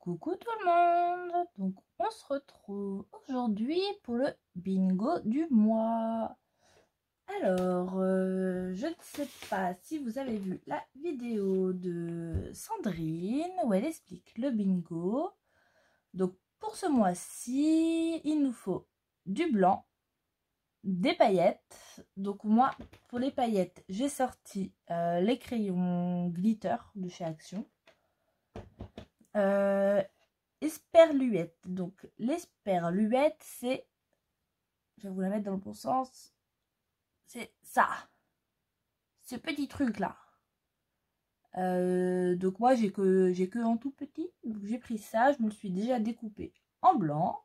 Coucou tout le monde. Donc on se retrouve aujourd'hui pour le bingo du mois. Alors, je ne sais pas si vous avez vu la vidéo de Sandrine où elle explique le bingo. Donc pour ce mois-ci, il nous faut du blanc, des paillettes. Donc moi, pour les paillettes, j'ai sorti les crayons glitter de chez Action. Esperluette. Donc l'esperluette, c'est, je vais vous la mettre dans le bon sens, c'est ça, ce petit truc là. Donc moi j'ai que en tout petit, donc j'ai pris ça, je me le suis déjà découpé en blanc.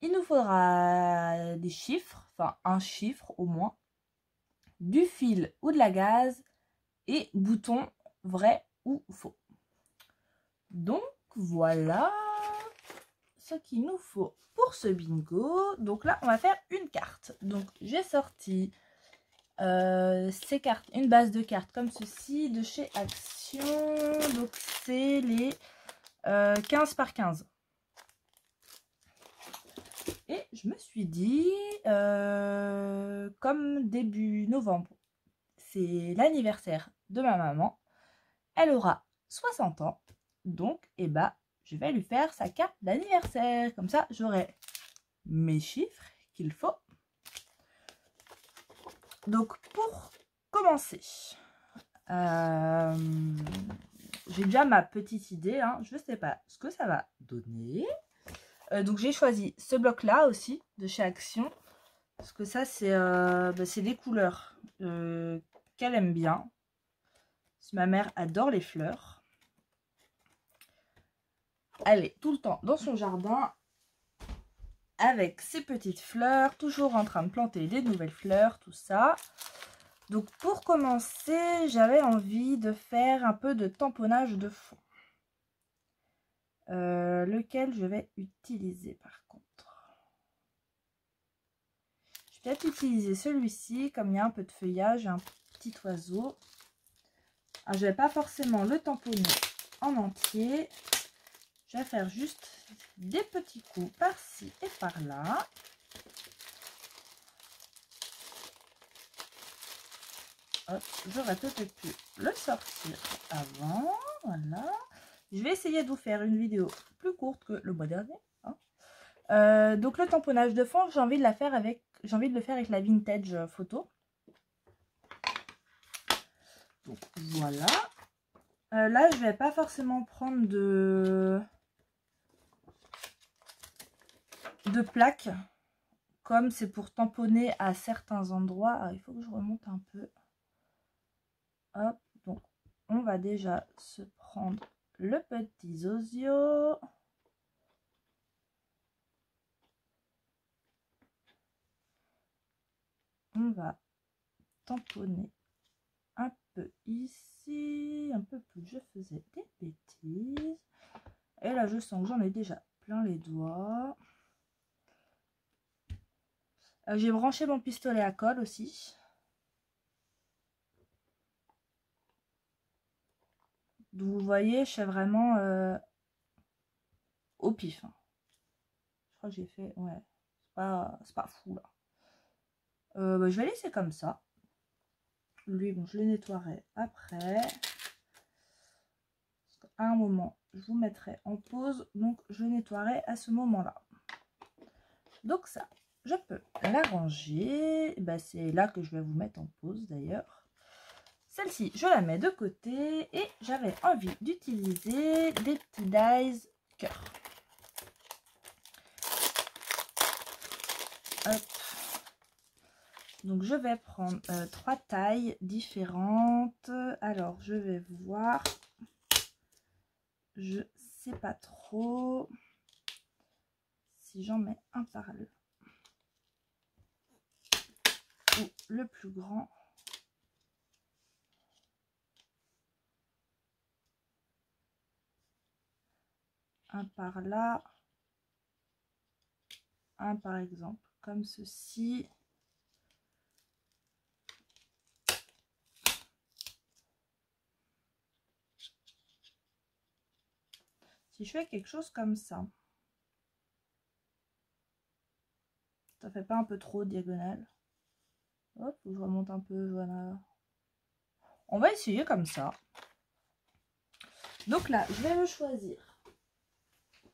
Il nous faudra des chiffres, enfin un chiffre au moins, du fil ou de la gaze et bouton vrai ou faux. Donc voilà ce qu'il nous faut pour ce bingo. Donc là on va faire une carte. Donc j'ai sorti ces cartes, une base de cartes comme ceci de chez Action. Donc c'est les 15 par 15. Et je me suis dit, comme début novembre, c'est l'anniversaire de ma maman, elle aura 60 ans, donc eh ben, je vais lui faire sa carte d'anniversaire. Comme ça, j'aurai mes chiffres qu'il faut. Donc, pour commencer, j'ai déjà ma petite idée. Hein. Je ne sais pas ce que ça va donner. Donc, j'ai choisi ce bloc-là aussi, de chez Action. Parce que ça, c'est des couleurs qu'elle aime bien. Parce que ma mère adore les fleurs. Elle est tout le temps dans son jardin avec ses petites fleurs, toujours en train de planter des nouvelles fleurs, tout ça. Donc pour commencer, j'avais envie de faire un peu de tamponnage de fond. Lequel je vais utiliser par contre. Je vais peut-être utiliser celui-ci, comme il y a un peu de feuillage et un petit oiseau. Alors, je ne vais pas forcément le tamponner en entier. Je vais faire juste des petits coups par-ci et par-là. J'aurais peut-être pu le sortir avant. Voilà. Je vais essayer de vous faire une vidéo plus courte que le mois dernier. Hein. Donc le tamponnage de fond, j'ai envie de le faire avec la vintage photo. Donc voilà. Là, je vais pas forcément prendre de plaques. Comme c'est pour tamponner à certains endroits. Alors, il faut que je remonte un peu. Hop, donc on va déjà se prendre le petit zozio. On va tamponner un peu ici, un peu plus. Je faisais des bêtises. Et là, je sens que j'en ai déjà plein les doigts. J'ai branché mon pistolet à colle aussi. Donc vous voyez, je fais vraiment au pif. Hein. Je crois que j'ai fait, ouais, c'est pas fou là. Bah, je vais laisser comme ça. Lui, bon, je le nettoierai après. À un moment, je vous mettrai en pause. Donc, je nettoierai à ce moment-là. Donc ça, je peux l'arranger. Bah, c'est là que je vais vous mettre en pause d'ailleurs. Celle-ci, je la mets de côté. Et j'avais envie d'utiliser des petits dies cœur. Hop. Donc, je vais prendre 3 tailles différentes. Alors, je vais voir. Je sais pas trop si j'en mets un par là. Ou le plus grand. Un par là. Un par exemple, comme ceci. Si je fais quelque chose comme ça fait pas un peu trop diagonale. Hop, je remonte un peu, voilà. On va essayer comme ça. Donc là, je vais me choisir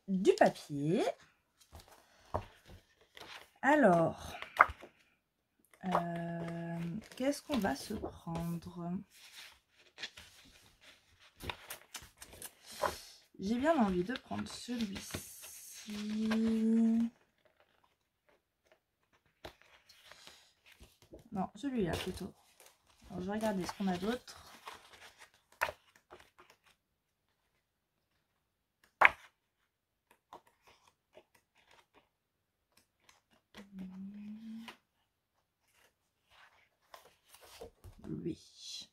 du papier. Alors, qu'est-ce qu'on va se prendre? J'ai bien envie de prendre celui-ci. Non, celui-là plutôt. Alors, je vais regarder ce qu'on a d'autre. Lui.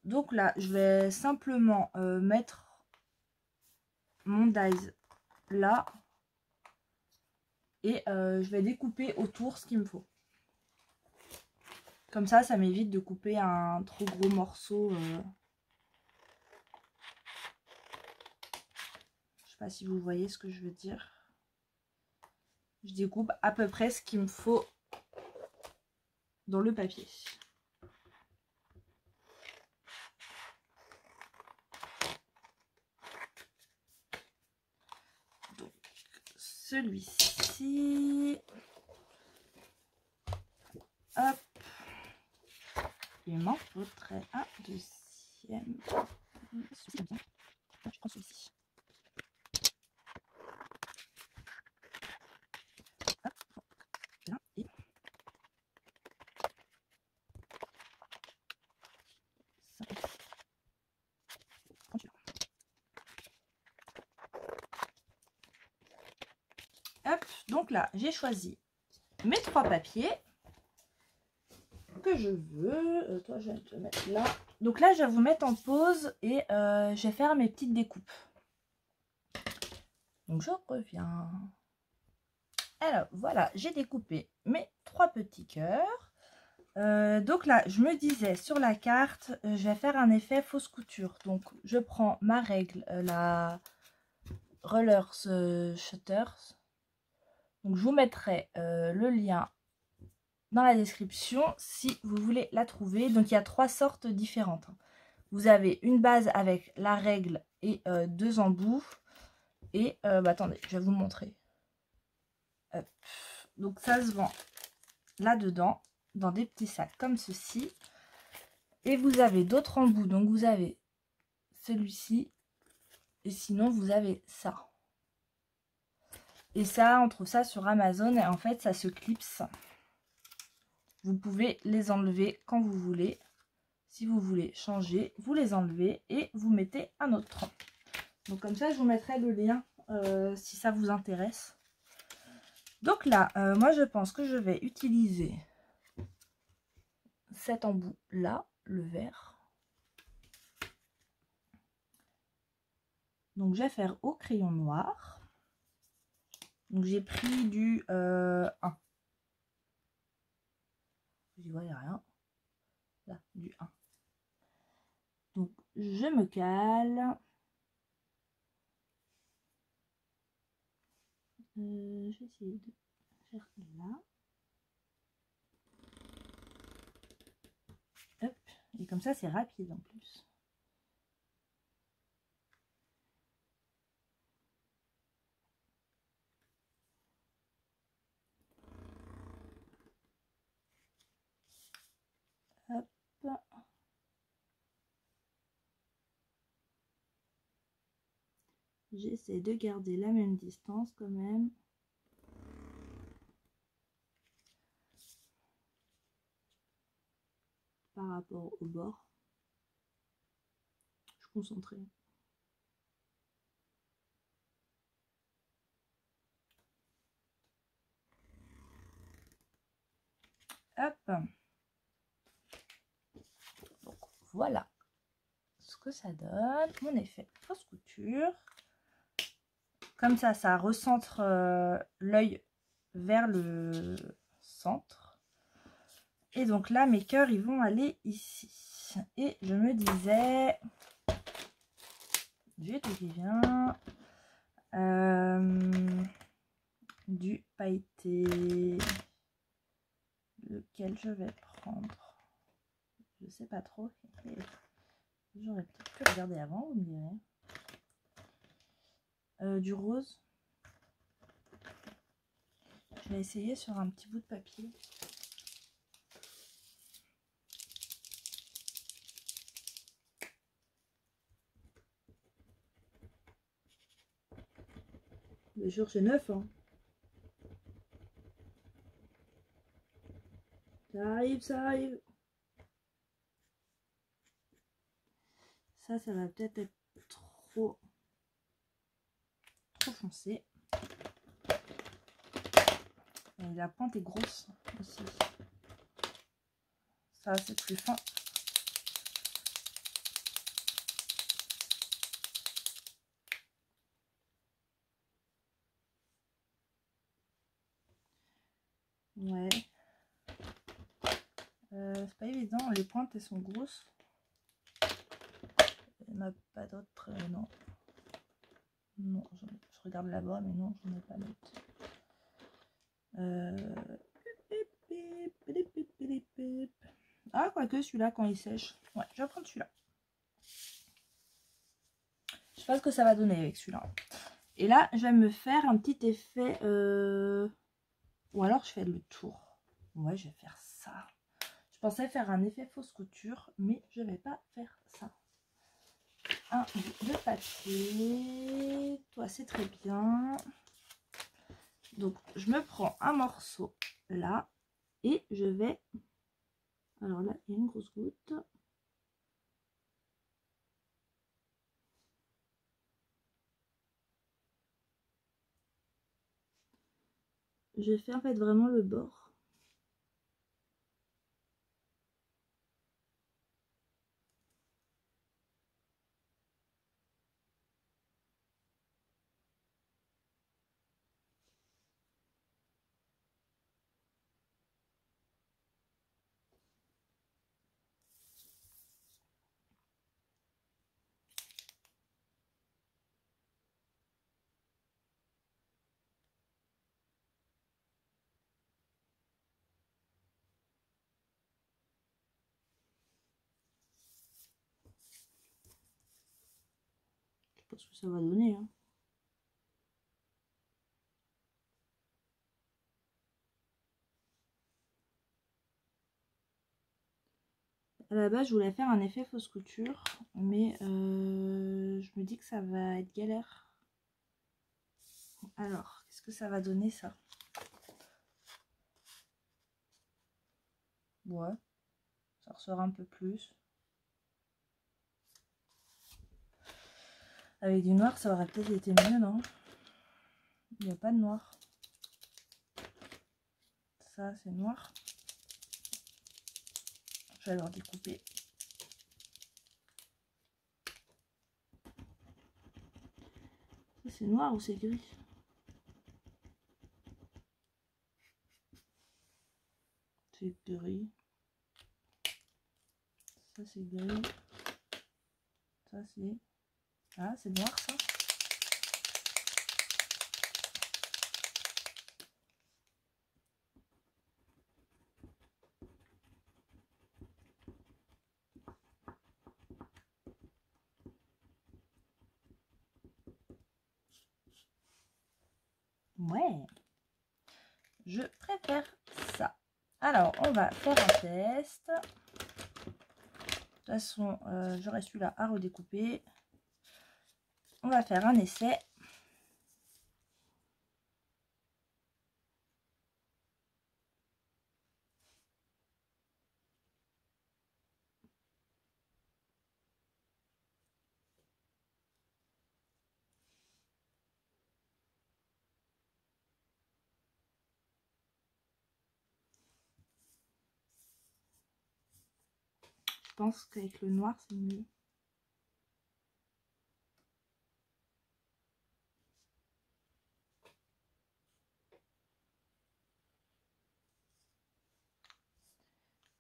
Donc là, je vais simplement mettre mon dies là. Et je vais découper autour ce qu'il me faut. Comme ça m'évite de couper un trop gros morceau. Je sais pas si vous voyez ce que je veux dire. Je découpe à peu près ce qu'il me faut dans le papier. Donc, celui-ci. Hop. Il m'en faudrait un deuxième. Je prends celui-ci. Hop. Là, et ça. Hop, donc là, j'ai choisi mes 3 papiers que je veux. Toi, je vais te mettre là. Donc là, je vais vous mettre en pause et je vais faire mes petites découpes. Donc, je reviens. Alors, voilà, j'ai découpé mes 3 petits cœurs. Donc là, je me disais sur la carte, je vais faire un effet fausse couture. Donc, je prends ma règle, la Rollers Shutters. Donc, je vous mettrai le lien dans la description si vous voulez la trouver. Donc, il y a 3 sortes différentes. Vous avez une base avec la règle et 2 embouts. Et, attendez, je vais vous montrer. Hop. Donc, ça se vend là-dedans, dans des petits sacs comme ceci. Et vous avez d'autres embouts. Donc, vous avez celui-ci. Et sinon, vous avez ça. Et ça, on trouve ça sur Amazon. Et en fait, ça se clipse. Vous pouvez les enlever quand vous voulez. Si vous voulez changer, vous les enlevez et vous mettez un autre. Donc comme ça, je vous mettrai le lien si ça vous intéresse. Donc là, moi je pense que je vais utiliser cet embout là, le vert. Donc je vais faire au crayon noir. Donc j'ai pris du 1. J'y voyais rien. Là, du 1. Donc je me cale. Je vais essayer de faire là. Hop. Et comme ça, c'est rapide en plus. Hop. J'essaie de garder la même distance quand même. Par rapport au bord. Je suis concentrée. Hop. Donc voilà ce que ça donne. Mon effet fausse couture. Comme ça recentre l'œil vers le centre. Et donc là, mes cœurs, ils vont aller ici. Et je me disais, J'ai tout qui vient. Du pailleté. Lequel je vais prendre? Je sais pas trop. J'aurais peut-être pu regarder avant, vous me direz. Du rose. Je vais essayer sur un petit bout de papier. Bien sûr, c'est neuf, hein. Ça arrive, ça arrive. Ça va peut-être être trop foncé. Et la pointe est grosse aussi. Ça, c'est plus fin. Ouais. C'est pas évident. Les pointes, elles sont grosses. Il n'y en a pas d'autres. Non. Non, je regarde là-bas, mais non, j'en ai pas d'autres. Ah, quoique celui-là, quand il sèche. Ouais, je vais prendre celui-là. Je sais pas ce que ça va donner avec celui-là. Et là, je vais me faire un petit effet. Ou alors, je fais le tour. Ouais, je vais faire ça. Je pensais faire un effet fausse couture, mais je vais pas faire ça. Un bout de papier. Toi, c'est très bien. Donc, je me prends un morceau là. Et je vais... Alors là, il y a une grosse goutte. Je vais faire en fait vraiment le bord. Je sais pas ce que ça va donner. Hein. À la base, je voulais faire un effet fausse couture, mais je me dis que ça va être galère. Alors, qu'est-ce que ça va donner ça? Ouais, ça ressort un peu plus. Avec du noir, ça aurait peut-être été mieux, non? Il n'y a pas de noir. Ça, c'est noir. Je vais leur découper. Ça, c'est noir ou c'est gris? C'est gris. Ça, c'est gris. Ça, c'est... Ah, c'est noir, ça. Ouais. Je préfère ça. Alors, on va faire un test. De toute façon, j'aurai celui-là à redécouper. On va faire un essai. Je pense qu'avec le noir, c'est mieux.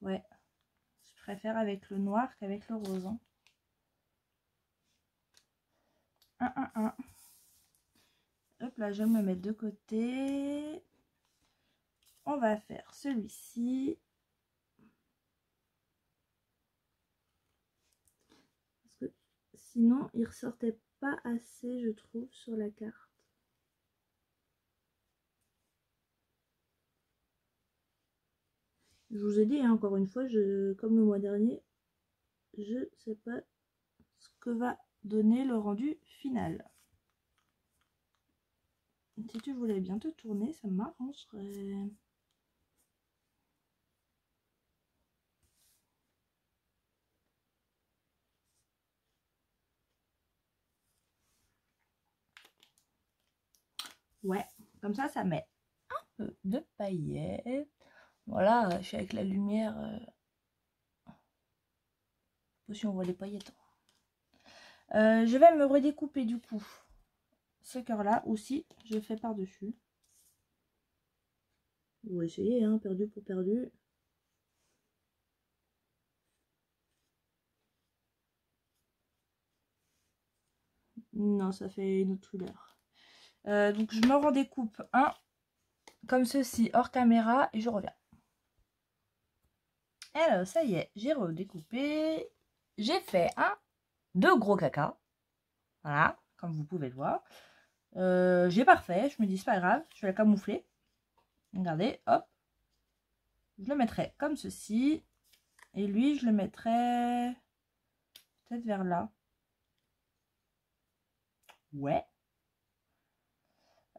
Ouais, je préfère avec le noir qu'avec le rose. Hein. un. Hop là, je vais me mettre de côté. On va faire celui-ci. Parce que sinon, il ressortait pas assez, je trouve, sur la carte. Je vous ai dit, hein, encore une fois, comme le mois dernier, je sais pas ce que va donner le rendu final. Si tu voulais bien te tourner, ça m'arrangerait. Ouais, comme ça met un peu de paillettes. Voilà, je suis avec la lumière. Si on voit les paillettes. Je vais me redécouper du coup ce cœur là aussi. Je fais par dessus. Vous essayez, hein, perdu pour perdu. Non, ça fait une autre couleur. Donc je me redécoupe un comme ceci hors caméra et je reviens. Alors ça y est, j'ai redécoupé. J'ai fait deux gros caca. Voilà, comme vous pouvez le voir. J'ai parfait, je me dis c'est pas grave, je vais la camoufler. Regardez, hop. Je le mettrai comme ceci. Et lui, je le mettrai peut-être vers là. Ouais.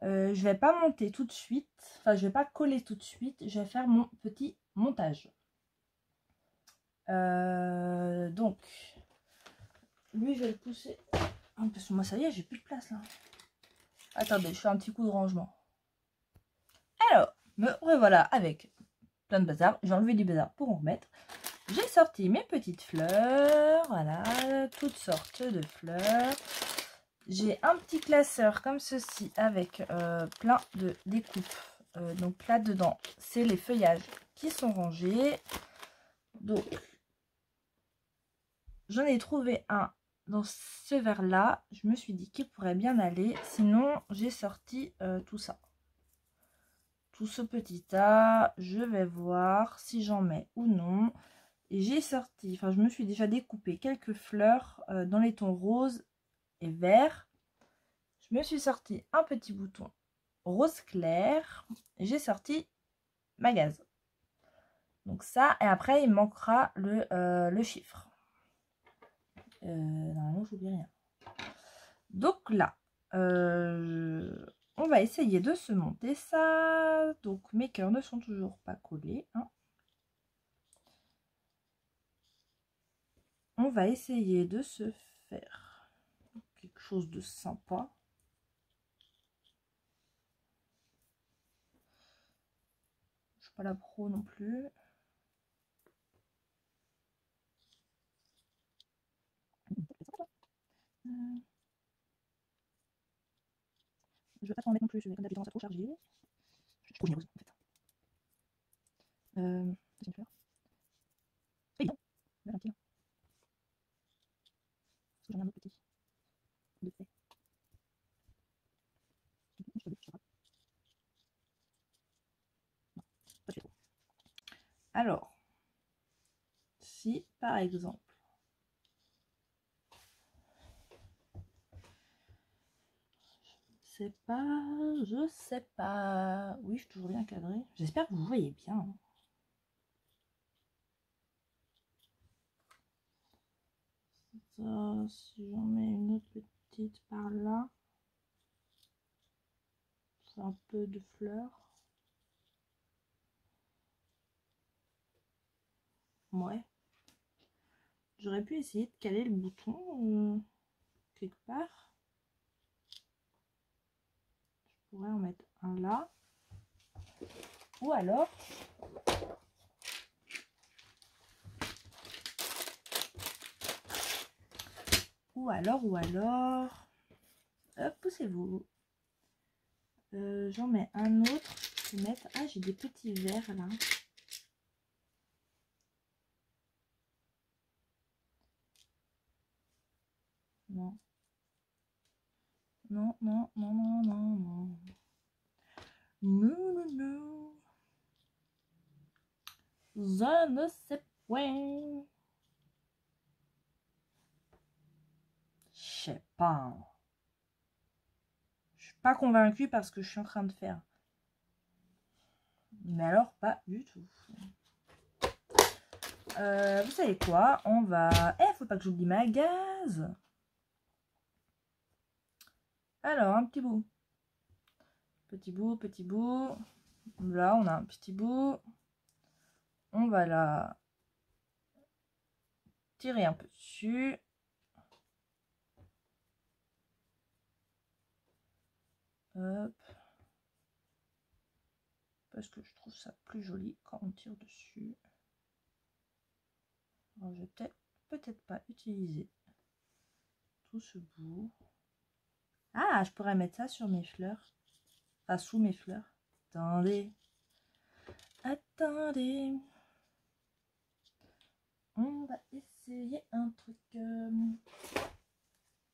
Je vais pas monter tout de suite. Enfin, je vais pas coller tout de suite. Je vais faire mon petit montage. Donc, lui, je vais le pousser. Parce que moi, ça y est, j'ai plus de place là. Attendez, je fais un petit coup de rangement. Alors, me revoilà avec plein de bazar. J'ai enlevé du bazar pour en remettre. J'ai sorti mes petites fleurs. Voilà, toutes sortes de fleurs. J'ai un petit classeur comme ceci avec plein de découpes. Donc là dedans, c'est les feuillages qui sont rangés. Donc, j'en ai trouvé un dans ce verre là. Je me suis dit qu'il pourrait bien aller. Sinon, j'ai sorti tout ça. Tout ce petit tas. Je vais voir si j'en mets ou non. Et j'ai sorti, enfin je me suis déjà découpé quelques fleurs dans les tons rose et vert. Je me suis sorti un petit bouton rose clair. J'ai sorti ma gaze. Donc ça, et après il manquera le chiffre. Normalement j'oublie rien. Donc là, on va essayer de se monter ça. Donc mes cœurs ne sont toujours pas collés, hein. On va essayer de se faire quelque chose de sympa. Je suis pas la pro non plus. Je vais pas trop en mettre non plus, je vais comme d'habitude ça trop chargé. Je trouve généreuse en fait. C'est une fleur. C'est évident. Là, gentil. Parce que j'en ai un autre petit. De fait. Non, pas fait trop. Alors, si par exemple, je sais pas. Oui, je suis toujours bien cadrée. J'espère que vous voyez bien. Ça, si j'en mets une autre petite par là, c'est un peu de fleurs. Ouais. J'aurais pu essayer de caler le bouton quelque part. Je pourrais en mettre un là. Ou alors, hop, poussez-vous. J'en mets un autre. Je vais mettre, ah, j'ai des petits verres là. Non. Non, non, non, non, non, non. Non, non, non. Je ne sais point. Je sais pas. Je suis pas convaincue parce que je suis en train de faire. Mais alors, pas du tout. Vous savez quoi? On va... faut pas que j'oublie ma gaze. Alors, un petit bout. Petit bout, petit bout. Là, on a un petit bout. On va la tirer un peu dessus. Hop. Parce que je trouve ça plus joli quand on tire dessus. Alors, je vais peut-être pas utiliser tout ce bout. Ah, je pourrais mettre ça sur mes fleurs. Enfin, sous mes fleurs. Attendez. Attendez. On va essayer un truc.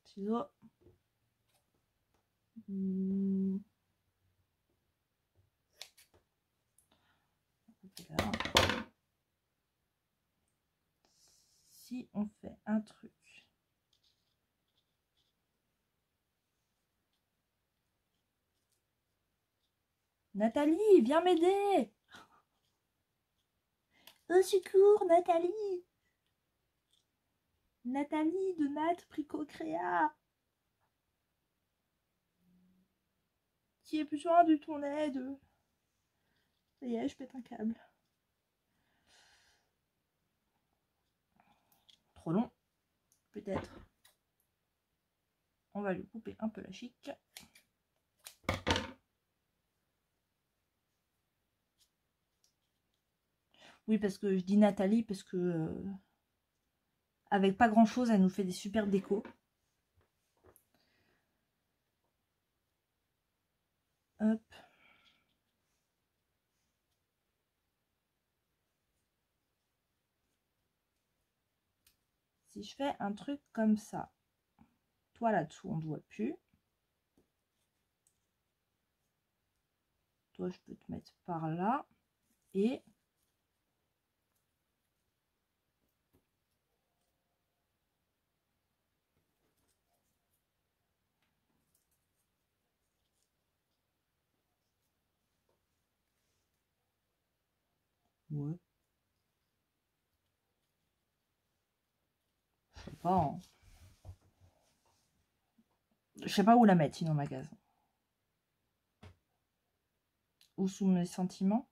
Ciseaux. Là. Si on fait un truc. Nathalie, viens m'aider. Au secours, Nathalie. Nathalie de Nat Pricocréa. Qui a besoin de ton aide. Ça y est, je pète un câble. Trop long, peut-être. On va lui couper un peu la chic. Oui, parce que je dis Nathalie, parce que avec pas grand chose, elle nous fait des super décos. Hop. Si je fais un truc comme ça, toi là-dessous, on ne voit plus. Toi, je peux te mettre par là. Et ouais. Je sais pas. Hein. Je sais pas où la mettre, sinon, ma gaz. Ou sous mes sentiments.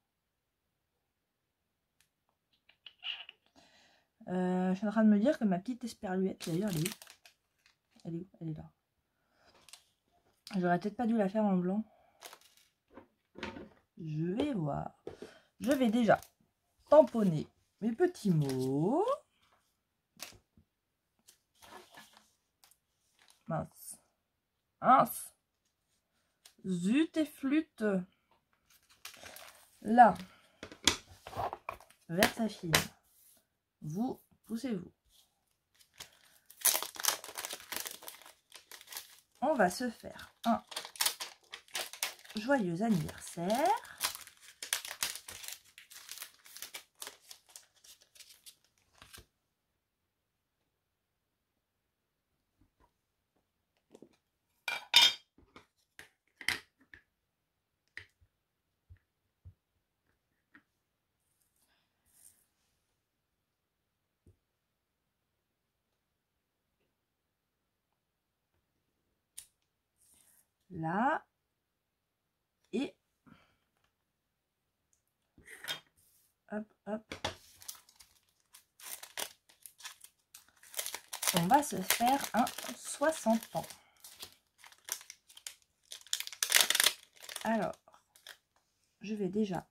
Je suis en train de me dire que ma petite esperluette, d'ailleurs, elle est où? Elle est où? Elle est là. J'aurais peut-être pas dû la faire en blanc. Je vais voir. Je vais déjà tamponner mes petits mots. Mince. Mince. Zut et flûte. Là. Vers sa fine. Vous, poussez-vous. On va se faire un joyeux anniversaire. Là. Et hop, hop. On va se faire un 60 ans. Alors, je vais déjà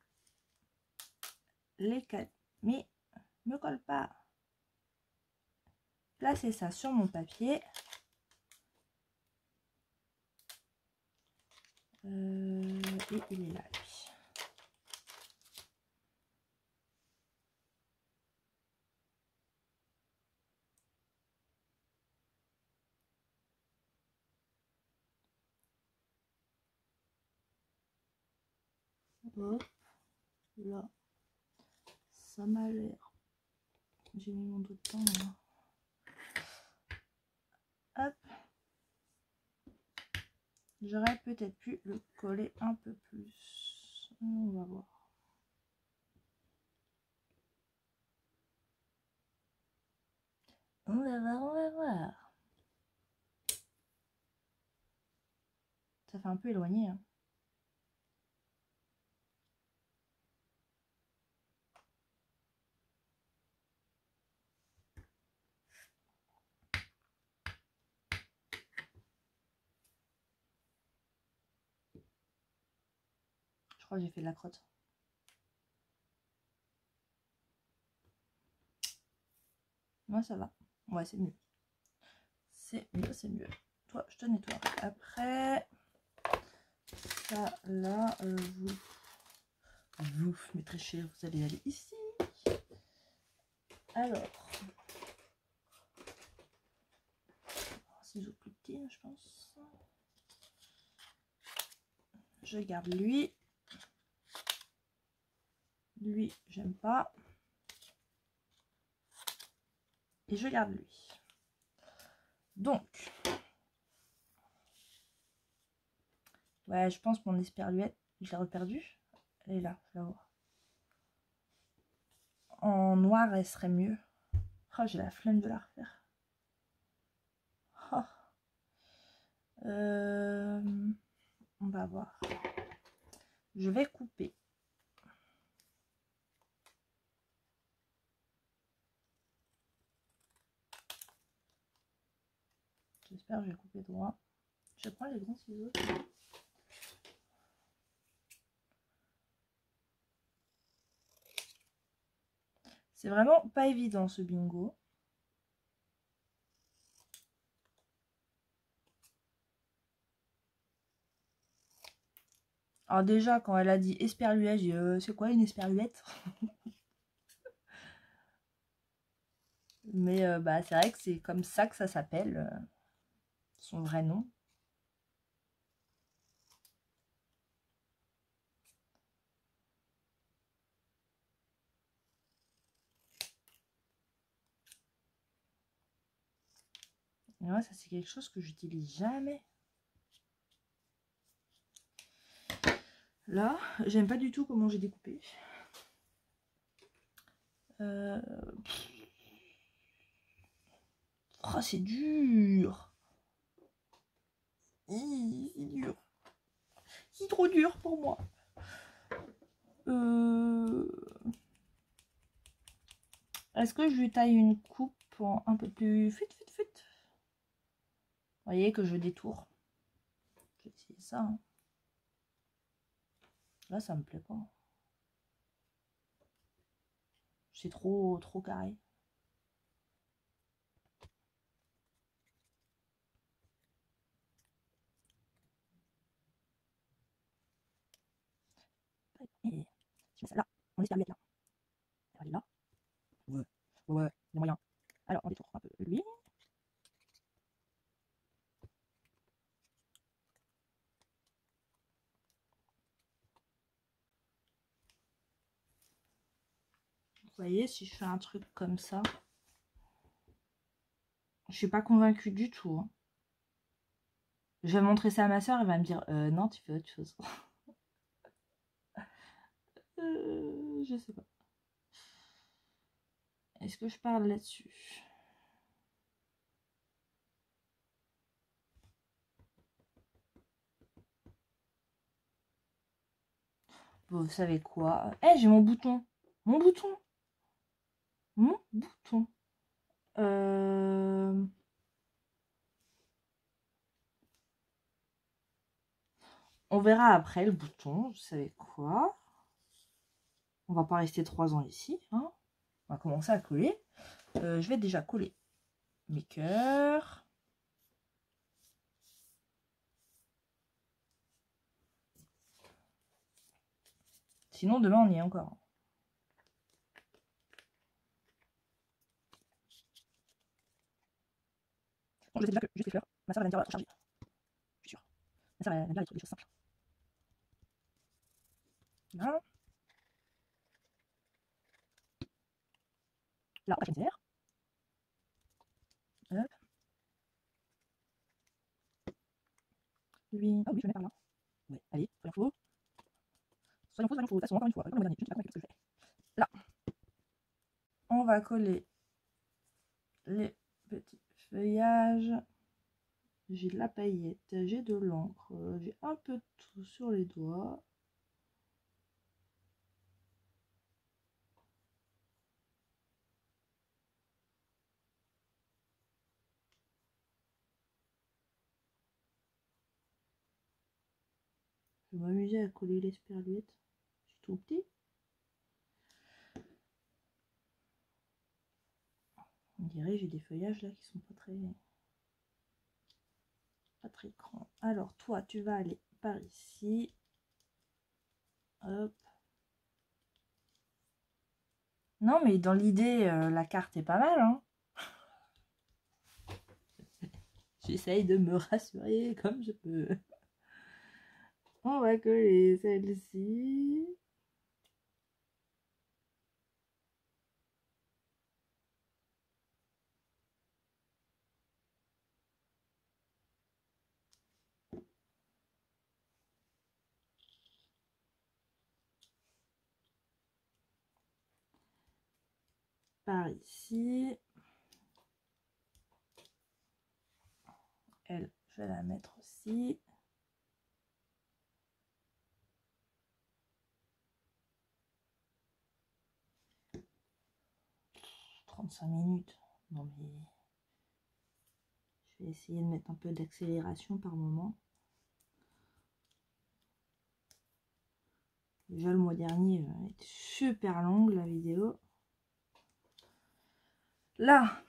les quatre, mais ne colle pas. Placer ça sur mon papier. Et il est là, lui. Hop, là, ça m'a l'air. J'ai mis mon doigt dedans. Là. Hop. J'aurais peut-être pu le coller un peu plus. On va voir. On va voir, on va voir. Ça fait un peu éloigné. Hein. Je crois que j'ai fait de la crotte. Moi, ça va. Ouais, c'est mieux. C'est mieux, c'est mieux. Toi, je te nettoie. Après, ça, là, vous, mes très chers, vous allez aller ici. Alors, ciseaux plus petits, je pense. Je garde lui. Lui, j'aime pas. Et je garde lui. Donc, ouais, je pense mon esperluette, je l'ai reperdue. Elle est là, je la vois. En noir, elle serait mieux. Oh, j'ai la flemme de la refaire. Oh. On va voir. Je vais couper. J'espère que je vais couper droit. Je prends les grands ciseaux. C'est vraiment pas évident ce bingo. Alors déjà, quand elle a dit esperluette, j'ai dit c'est quoi une esperluette? Mais bah, c'est vrai que c'est comme ça que ça s'appelle, son vrai nom. Et ouais, ça c'est quelque chose que j'utilise jamais. Là, j'aime pas du tout comment j'ai découpé. Oh, c'est dur. C'est dur. C'est trop dur pour moi. Est-ce que je lui taille une coupe un peu plus fit? Vous voyez que je détourne. Je vais essayer ça. Hein. Là, ça me plaît pas. C'est trop carré. Et je mets celle-là. On est serviette là. Elle est là. Ouais, il y a moyen. Alors, on détourne un peu lui. Vous voyez, si je fais un truc comme ça, je suis pas convaincue du tout. Hein. Je vais montrer ça à ma soeur, elle va me dire non, tu fais autre chose. Je sais pas. Est-ce que je parle là-dessus? Bon, vous savez quoi? Eh, j'ai mon bouton. Mon bouton. Mon bouton. On verra après le bouton. Vous savez quoi? On va pas rester 3 ans ici. Hein. On va commencer à coller. Je vais déjà coller mes cœurs. Sinon, demain, on y est encore. Bon, je sais déjà que juste les fleurs, ma soeur va me dire recharger. Je suis sûre. Ma soeur, elle aime bien les trucs, des choses simples. Là, là, on va. Hop. Lui. Ah oui, je vais mettre par là. Ouais, allez, soyons faux. Soyons faux, soyons faux. De toute façon, encore une fois, comme le dernier, je ne sais pas ce que je fais. Là, on va coller les petits feuillages. J'ai de la paillette, j'ai de l'encre, j'ai un peu de tout sur les doigts. Je vais m'amuser à coller les sperluettes. C'est tout petit. On dirait j'ai des feuillages là qui sont pas très grands. Alors toi tu vas aller par ici. Hop. Non mais dans l'idée la carte est pas mal hein. J'essaye de me rassurer comme je peux. On va coller celle-ci. Par ici. Elle, je vais la mettre aussi. « 35 minutes. Non mais... Je vais essayer de mettre un peu d'accélération par moment. Déjà le mois dernier était super longue la vidéo. Là.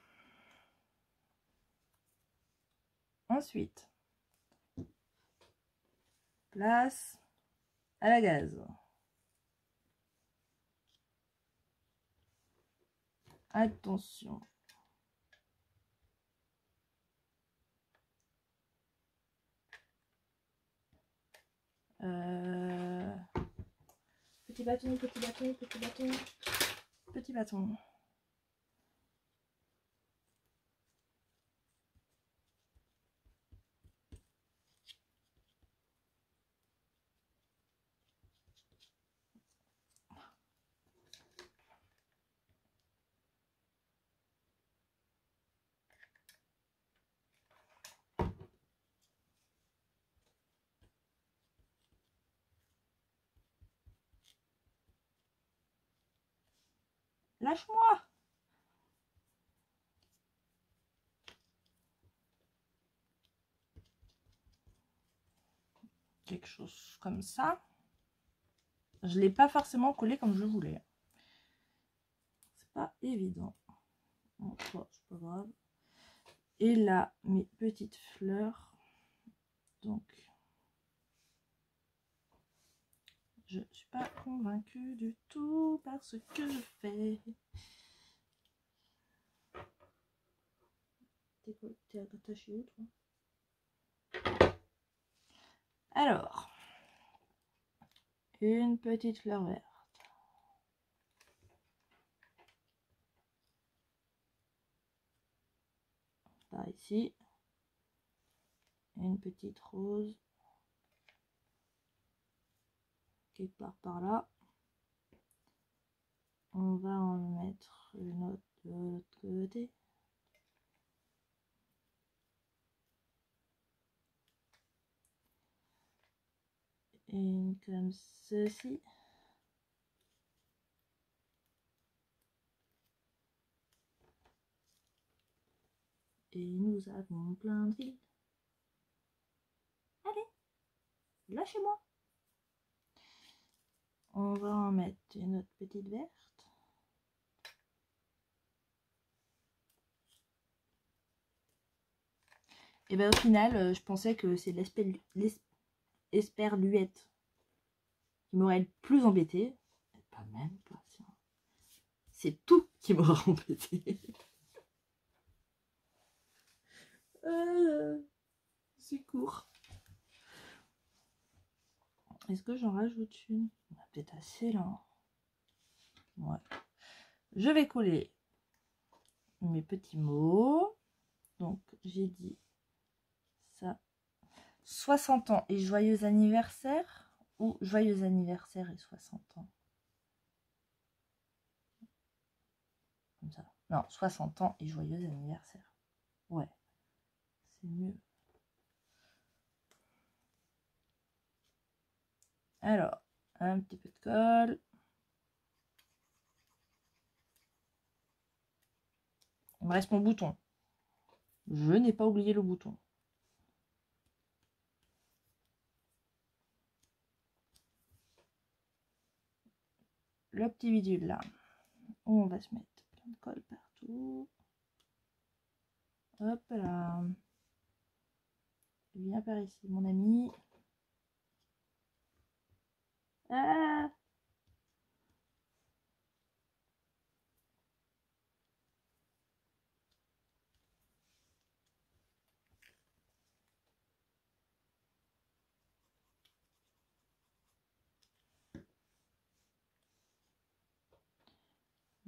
Ensuite. Place à la gaze. Attention. Petit bâton, petit bâton, petit bâton, petit bâton. Lâche-moi! Quelque chose comme ça. Je ne l'ai pas forcément collé comme je voulais. C'est pas évident. Bon, c'est pas grave. Et là, mes petites fleurs. Donc, je ne suis pas convaincue du tout par ce que je fais. T'es attaché où, toi? Alors, une petite fleur verte. Par ici. Une petite rose. Quelque part par là. On va en mettre une autre de l'autre côté. Une comme ceci. Et nous avons plein de fils. Allez, lâchez-moi. On va en mettre une autre petite verte. Et bien au final, je pensais que c'est l'esperluette qui m'aurait le plus embêté. Pas même pas, tiens. C'est tout qui m'aura embêté. C'est court. Est-ce que j'en rajoute une? On a peut-être assez là. Ouais. Je vais coller mes petits mots. Donc, j'ai dit ça. 60 ans et joyeux anniversaire, ou joyeux anniversaire et 60 ans. Comme ça. Non, 60 ans et joyeux anniversaire. Ouais, c'est mieux. Alors, un petit peu de colle. Il me reste mon bouton. Je n'ai pas oublié le bouton. Le petit bidule là. On va se mettre plein de colle partout. Hop là. Viens par ici, mon ami. Ah!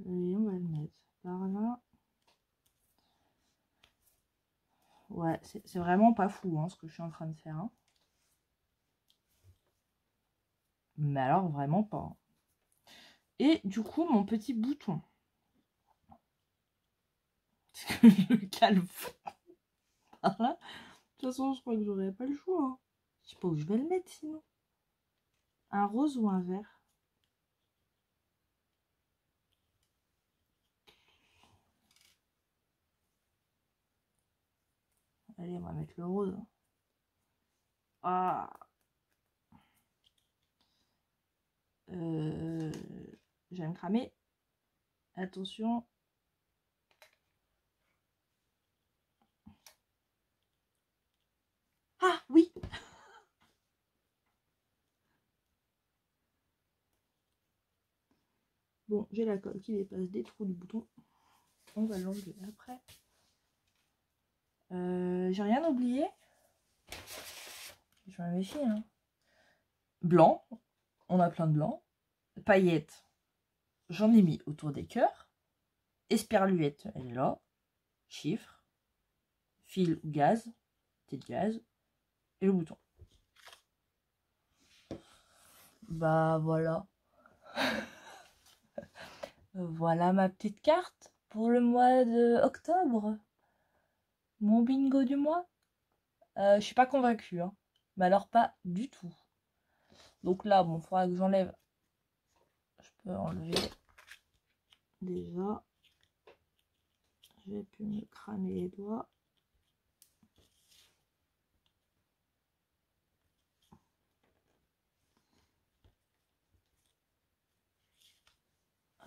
Et on va le mettre par là. Ouais, c'est vraiment pas fou hein, ce que je suis en train de faire. Hein. Mais alors, vraiment pas. Et du coup, mon petit bouton. Est-ce que je le cale par là? De toute façon, je crois que j'aurais pas le choix. Hein. Je sais pas où je vais le mettre sinon. Un rose ou un vert? Allez, on va mettre le rose. Ah. Je vais me cramer. Attention. Ah oui. Bon, j'ai la colle qui dépasse des trous du bouton. On va l'enlever après. J'ai rien oublié. Je m'en méfie. Hein. Blanc. On a plein de blanc. Paillettes. J'en ai mis autour des cœurs. Esperluette, elle est là. Chiffre. Fil ou gaz. Petit gaz. Et le bouton. Bah voilà. Voilà ma petite carte pour le mois de octobre. Mon bingo du mois. Je suis pas convaincue. Hein. Mais alors pas du tout. Donc là, bon, il faudra que j'enlève. Je peux enlever. Déjà. J'ai pu me cramer les doigts.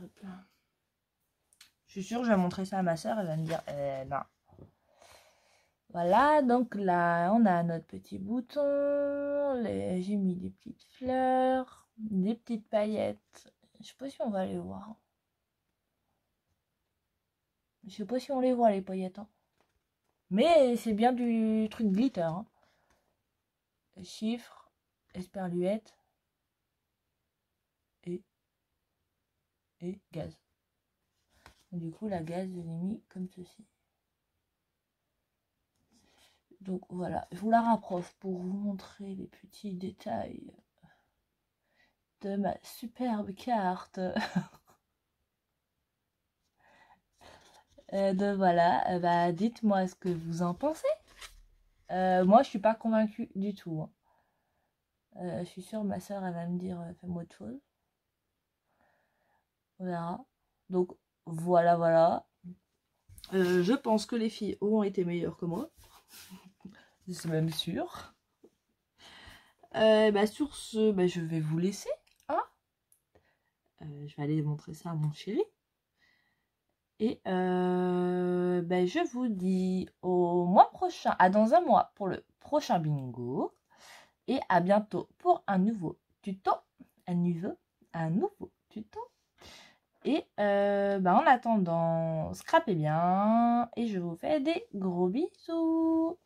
Hop là. Je suis sûre que je vais montrer ça à ma soeur. Elle va me dire, non. Voilà, donc là, on a notre petit bouton. J'ai mis des petites fleurs, des petites paillettes. Je sais pas si on va les voir. Je sais pas si on les voit, les paillettes. Hein. Mais c'est bien du truc glitter. Hein. Chiffres, esperluette et gaz. Du coup, la gaz, je l'ai mis comme ceci. Donc voilà, je vous la rapproche pour vous montrer les petits détails de ma superbe carte. Donc voilà, bah, dites-moi ce que vous en pensez. Moi, je suis pas convaincue du tout. Hein. Je suis sûre, ma soeur, elle va me dire, fais-moi autre chose. On verra. Donc voilà, voilà. Je pense que les filles auront été meilleures que moi. C'est même sûr. Bah, sur ce, bah, je vais vous laisser. Hein je vais aller montrer ça à mon chéri. Et bah, je vous dis au mois prochain, dans un mois pour le prochain bingo. Et à bientôt pour un nouveau tuto. Un nouveau tuto. Et bah, en attendant, scrapez bien. Et je vous fais des gros bisous.